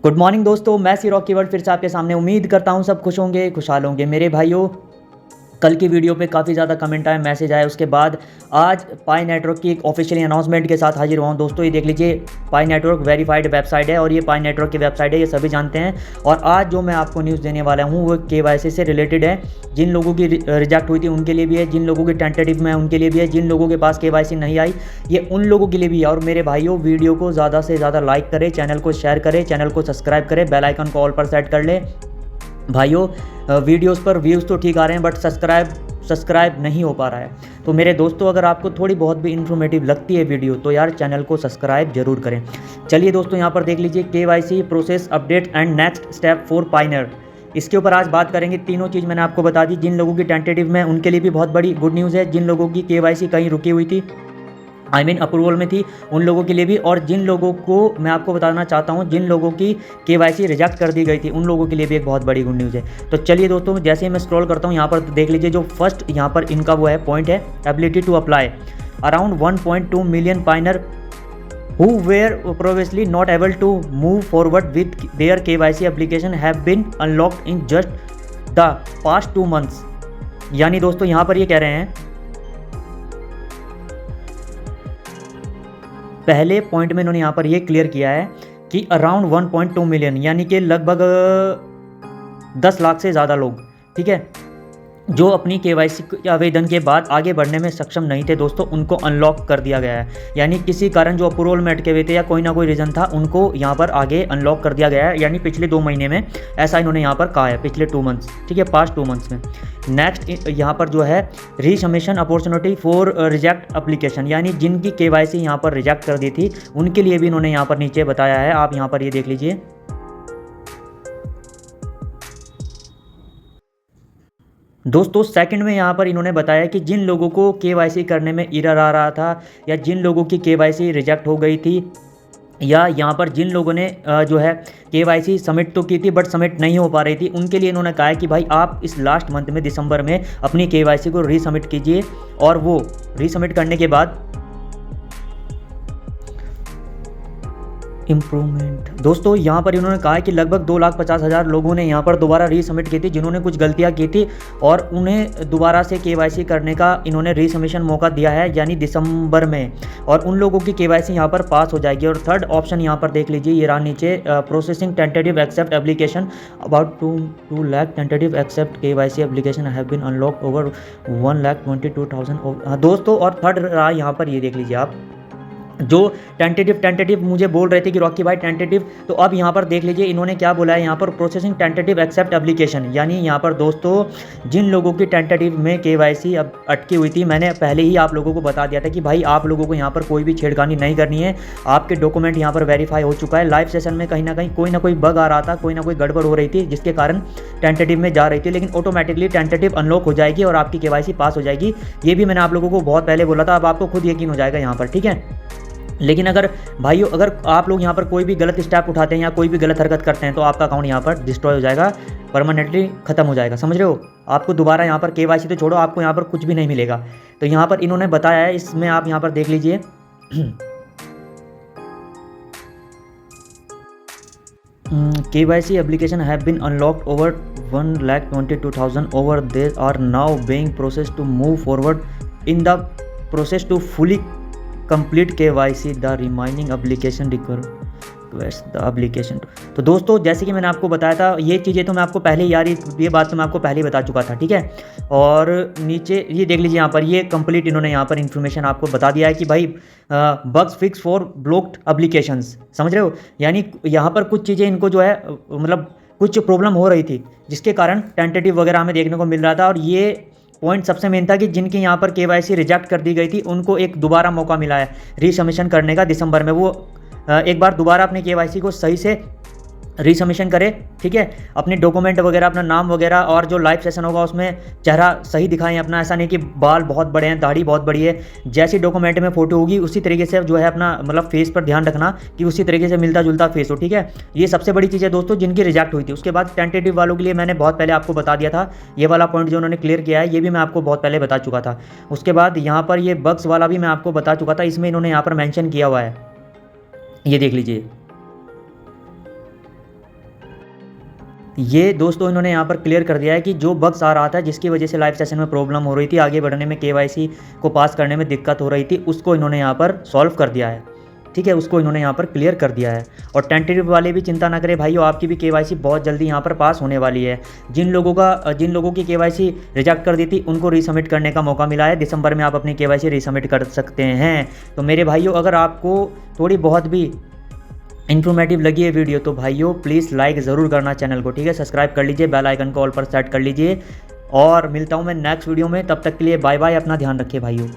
Good morning दोस्तों, मैं सी Rocky world फिर से आपके सामने। उम्मीद करता हूँ सब खुश होंगे, खुशहाल होंगे। मेरे भाइयों, कल की वीडियो पे काफ़ी ज़्यादा कमेंट आए, मैसेज आए। उसके बाद आज पाई नेटवर्क की एक ऑफिशियली अनाउंसमेंट के साथ हाजिर हुआ हूँ। दोस्तों ये देख लीजिए, पाई नेटवर्क वेरीफाइड वेबसाइट है और ये पाई नेटवर्क की वेबसाइट है, ये सभी जानते हैं। और आज जो मैं आपको न्यूज़ देने वाला हूँ वो केवाईसी से रिलेटेड है। जिन लोगों की रिजेक्ट हुई थी उनके लिए भी है, जिन लोगों की टेंटेटिव में उनके लिए भी है, जिन लोगों के पास केवाईसी नहीं आई ये उन लोगों के लिए भी है। और मेरे भाइयों, वीडियो को ज़्यादा से ज़्यादा लाइक करें, चैनल को शेयर करें, चैनल को सब्सक्राइब करें, बेल आइकन को ऑल पर सेट कर लें। भाइयों, वीडियोस पर व्यूज़ तो ठीक आ रहे हैं बट सब्सक्राइब नहीं हो पा रहा है। तो मेरे दोस्तों, अगर आपको थोड़ी बहुत भी इन्फॉर्मेटिव लगती है वीडियो तो यार चैनल को सब्सक्राइब जरूर करें। चलिए दोस्तों, यहाँ पर देख लीजिए, KYC process update and next step for Pioneer. इसके ऊपर आज बात करेंगे। तीनों चीज़ मैंने आपको बता दी। जिन लोगों की टेंटेटिव में उनके लिए भी बहुत बड़ी गुड न्यूज़ है, जिन लोगों की केवाईसी कहीं रुकी हुई थी, अप्रूवल में थी, उन लोगों के लिए भी। और जिन लोगों को मैं आपको बताना चाहता हूं, जिन लोगों की केवाईसी रिजेक्ट कर दी गई थी उन लोगों के लिए भी एक बहुत बड़ी गुड न्यूज़ है। तो चलिए दोस्तों, जैसे ही मैं स्क्रॉल करता हूं यहाँ पर देख लीजिए, जो फर्स्ट यहाँ पर इनका वो है पॉइंट है, ability to apply. Around 1.2 million पाइनर who were previously not able to move forward with their KYC application have been unlocked in just the past 2 months। यानी दोस्तों यहाँ पर ये कह रहे हैं, पहले पॉइंट में इन्होंने यहाँ पर ये क्लियर किया है कि अराउंड 1.2 मिलियन यानी कि लगभग 10 लाख से ज़्यादा लोग, ठीक है, जो अपनी केवाईसी आवेदन के बाद आगे बढ़ने में सक्षम नहीं थे दोस्तों, उनको अनलॉक कर दिया गया है। यानी किसी कारण जो अप्रूवल में अटके हुए थे या कोई ना कोई रीज़न था, उनको यहाँ पर आगे अनलॉक कर दिया गया है। यानी पिछले 2 महीने में, ऐसा इन्होंने यहाँ पर कहा है, पिछले 2 मंथ्स, ठीक है, पास्ट 2 मंथ्स में। नेक्स्ट यहाँ पर जो है, रीसबमिशन अपॉर्चुनिटी फॉर रिजेक्ट एप्लीकेशन, यानी जिनकी केवाईसी यहाँ पर रिजेक्ट कर दी थी उनके लिए भी इन्होंने यहाँ पर नीचे बताया है। आप यहाँ पर ये देख लीजिए, दोस्तों सेकंड में यहाँ पर इन्होंने बताया कि जिन लोगों को केवाईसी करने में एरर आ रहा था, या जिन लोगों की केवाईसी रिजेक्ट हो गई थी, या यहाँ पर जिन लोगों ने जो है केवाईसी सबमिट तो की थी बट सबमिट नहीं हो पा रही थी, उनके लिए इन्होंने कहा है कि भाई आप इस लास्ट मंथ में, दिसंबर में, अपनी केवाईसी को रीसबमिट कीजिए। और वो रीसबमिट करने के बाद इम्प्रूवमेंट, दोस्तों यहाँ पर इन्होंने कहा है कि लगभग 2,50,000 लोगों ने यहाँ पर दोबारा रीसबमिट की थी, जिन्होंने कुछ गलतियाँ की थी, और उन्हें दोबारा से केवाईसी करने का इन्होंने रीसबमिशन मौका दिया है, यानी दिसंबर में। और उन लोगों की केवाईसी यहाँ पर पास हो जाएगी। और थर्ड ऑप्शन यहाँ पर देख लीजिए, ये रहा नीचे, processing tentative accept application about 2 lakh tentative accept KYC application have been unlocked over 1,22,000 दोस्तों। और थर्ड रहा यहाँ पर, ये देख लीजिए आप, जो टेंटेटिव मुझे बोल रहे थे कि रॉकी भाई टेंटेटिव, तो अब यहाँ पर देख लीजिए इन्होंने क्या बोला है यहाँ पर, प्रोसेसिंग टेंटेटिव एक्सेप्ट एप्लीकेशन। यानी यहाँ पर दोस्तों, जिन लोगों की टेंटेटिव में केवाईसी अब अटकी हुई थी, मैंने पहले ही आप लोगों को बता दिया था कि भाई आप लोगों को यहाँ पर कोई भी छेड़खानी नहीं करनी है। आपके डॉक्यूमेंट यहाँ पर वेरीफाई हो चुका है। लाइव सेशन में कहीं ना कोई बग आ रहा था, कोई ना कोई गड़बड़ हो रही थी, जिसके कारण टेंटेटिव में जा रही थी, लेकिन ऑटोमेटिकली टेंटेटिव अनलॉक हो जाएगी और आपकी केवाईसी पास हो जाएगी। ये भी मैंने आप लोगों को बहुत पहले बोला था, अब आपको खुद यकीन हो जाएगा यहाँ पर, ठीक है। लेकिन अगर भाइयों, अगर आप लोग यहाँ पर कोई भी गलत स्टेप उठाते हैं या कोई भी गलत हरकत करते हैं तो आपका अकाउंट यहाँ पर डिस्ट्रॉय हो जाएगा, परमानेंटली ख़त्म हो जाएगा, समझ रहे हो। आपको दोबारा यहाँ पर केवाईसी तो छोड़ो, आपको यहाँ पर कुछ भी नहीं मिलेगा। तो यहाँ पर इन्होंने बताया है, इसमें आप यहाँ पर देख लीजिए, KYC application have been unlocked over 1,22,000 over. They are now being processed to move forward in the process to fully complete KYC. The remaining application request the application. तो दोस्तों, जैसे कि मैंने आपको बताया था, ये चीज़ें तो मैं आपको पहले यार, ये बात तो मैं आपको पहले ही बता चुका था, ठीक है। और नीचे ये देख लीजिए, यहाँ पर ये कंप्लीट इन्होंने यहाँ पर इन्फॉर्मेशन आपको बता दिया है कि भाई bugs fix for blocked applications, समझ रहे हो। यानी यहाँ पर कुछ चीज़ें इनको जो है, मतलब कुछ प्रॉब्लम हो रही थी, जिसके कारण टेंटेटिव वगैरह हमें देखने को मिल रहा था। और ये पॉइंट सबसे मेन था कि जिनकी यहाँ पर केवाईसी रिजेक्ट कर दी गई थी उनको एक दोबारा मौका मिला है रीसबमिशन करने का दिसंबर में। वो एक बार दोबारा अपनी केवाईसी को सही से रीसबमिशन करे, ठीक है, अपने डॉक्यूमेंट वगैरह, अपना नाम वगैरह, और जो लाइव सेशन होगा उसमें चेहरा सही दिखाएं अपना। ऐसा नहीं कि बाल बहुत बड़े हैं, दाढ़ी बहुत बड़ी है, जैसी डॉक्यूमेंट में फोटो होगी उसी तरीके से जो है अपना, मतलब फेस पर ध्यान रखना कि उसी तरीके से मिलता जुलता फेस हो, ठीक है। ये सबसे बड़ी चीज़ है दोस्तों, जिनकी रिजेक्ट हुई थी। उसके बाद टेंटेटिव वालों के लिए मैंने बहुत पहले आपको बता दिया था, ये वाला पॉइंट जो उन्होंने क्लियर किया है, ये भी मैं आपको बहुत पहले बता चुका था। उसके बाद यहाँ पर ये बग्स वाला भी मैं आपको बता चुका था, इसमें इन्होंने यहाँ पर मैंशन किया हुआ है, ये देख लीजिए। ये दोस्तों इन्होंने यहाँ पर क्लियर कर दिया है कि जो बग्स आ रहा था जिसकी वजह से लाइव सेशन में प्रॉब्लम हो रही थी, आगे बढ़ने में, केवाईसी को पास करने में दिक्कत हो रही थी, उसको इन्होंने यहाँ पर सॉल्व कर दिया है। ठीक है, उसको इन्होंने यहाँ पर क्लियर कर दिया है। और टेंटेटिव वाले भी चिंता ना करें भाइयों, आपकी भी केवाईसी बहुत जल्दी यहाँ पर पास होने वाली है। जिन लोगों की केवाईसी रिजेक्ट कर दी थी उनको रीसबमिट करने का मौका मिला है। दिसंबर में आप अपनी केवाईसी रीसबमिट कर सकते हैं। तो मेरे भाइयों, अगर आपको थोड़ी बहुत भी इन्फॉर्मेटिव लगी है वीडियो तो भाइयों प्लीज़ लाइक ज़रूर करना चैनल को। ठीक है, सब्सक्राइब कर लीजिए, बेल आइकन को ऑल पर सेट कर लीजिए। और मिलता हूँ मैं नेक्स्ट वीडियो में, तब तक के लिए बाय बाय, अपना ध्यान रखिए भाइयों।